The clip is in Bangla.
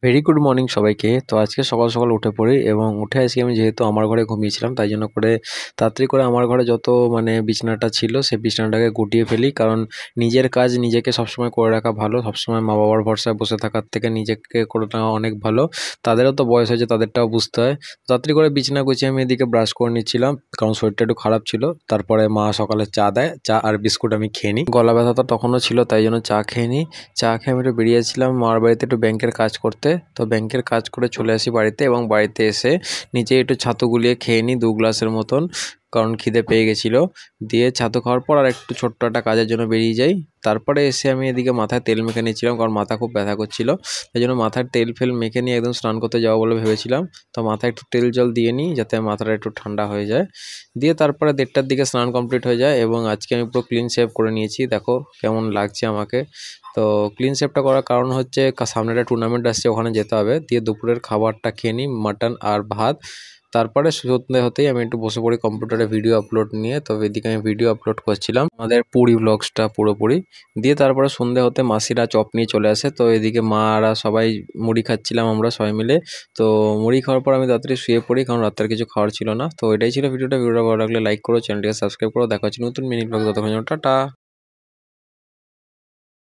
ভেরি গুড মর্নিং সবাইকে। তো আজকে সকাল সকাল উঠে পড়ি এবং উঠে আজকে আমি যেহেতু আমার ঘরে ঘুমিয়েছিলাম তাই জন্য করে তাড়াতাড়ি করে আমার ঘরে যত বিছানাটা ছিল সেই বিছানাটাকে গুটিয়ে ফেলি। কারণ নিজের কাজ নিজেকে সবসময় করে রাখা ভালো। সবসময় মা বাবার ভরসায় বসে থাকার থেকে নিজেকে করে নেওয়া অনেক ভালো। তাদেরও তো বয়স হয়েছে, তাদেরটাও বুঝতে হয়। তাড়াতাড়ি করে বিছানা গুছিয়ে আমি এদিকে ব্রাশ করে নিচ্ছিলাম, কারণ শরীরটা একটু খারাপ ছিল। তারপরে মা সকালে চা দেয়, চা আর বিস্কুট আমি খেয়ে নিই। গলা ব্যথা তো তখনও ছিল, তাই জন্য চা খেয়ে নিই। চা খেয়ে আমি একটু বেরিয়েছিলাম মামার বাড়িতে একটু ব্যাংকের কাজ করতে। তো ব্যাংকের কাজ করে চলে আসি বাড়িতে এবং বাড়িতে এসে নিচে একটু ছাতু গুলিয়ে খেয়ে নিই 2 গ্লাসের মতন, কারণ খিদে পেয়ে গেছিলো। দিয়ে ছাতু খাওয়ার পর আর একটু ছোট্ট একটা কাজের জন্য বেরিয়ে যাই। তারপরে এসে আমি এদিকে মাথায় তেল মেখে নিচ্ছিলাম, কারণ মাথা খুব ব্যথা করছিল। সেই জন্য মাথায় তেল ফেল মেখে নিয়ে একদম স্নান করতে যাবো বলে ভেবেছিলাম। তো মাথায় একটু তেল জল দিয়ে নিই যাতে মাথাটা একটু ঠান্ডা হয়ে যায়। দিয়ে তারপরে 1:30টার দিকে স্নান কমপ্লিট হয়ে যায় এবং আজকে আমি পুরো ক্লিন শেভ করে নিয়েছি। দেখো কেমন লাগছে আমাকে। তো ক্লিন শেভটা করার কারণ হচ্ছে সামনে একটা টুর্নামেন্ট আসছে, ওখানে যেতে হবে। দিয়ে দুপুরের খাবারটা খেয়ে নিই, মাটন আর ভাত। তারপরে সন্ধ্যে হতেই আমি একটু বসে পড়ি কম্পিউটারে ভিডিও আপলোড নিয়ে। তো এদিকে আমি ভিডিও আপলোড করছিলাম আমাদের পুরী ব্লগসটা পুরোপুরি। দিয়ে তারপরে সন্ধ্যে হতে মাসিরা চপ নিয়ে চলে আসে। তো এদিকে মারা সবাই মুড়ি খাচ্ছিলাম আমরা সবাই মিলে। তো মুড়ি খাওয়ার পর আমি তাড়াতাড়ি শুয়ে পড়ি, কারণ রাত্রের কিছু খাওয়ার ছিল না। তো এটাই ছিল ভিডিওটা ভালো লাগলে লাইক করো, চ্যানেলটিকে সাবস্ক্রাইব করো। দেখা হচ্ছে নতুন মিনি ব্লগ, ততক্ষণ টাটা।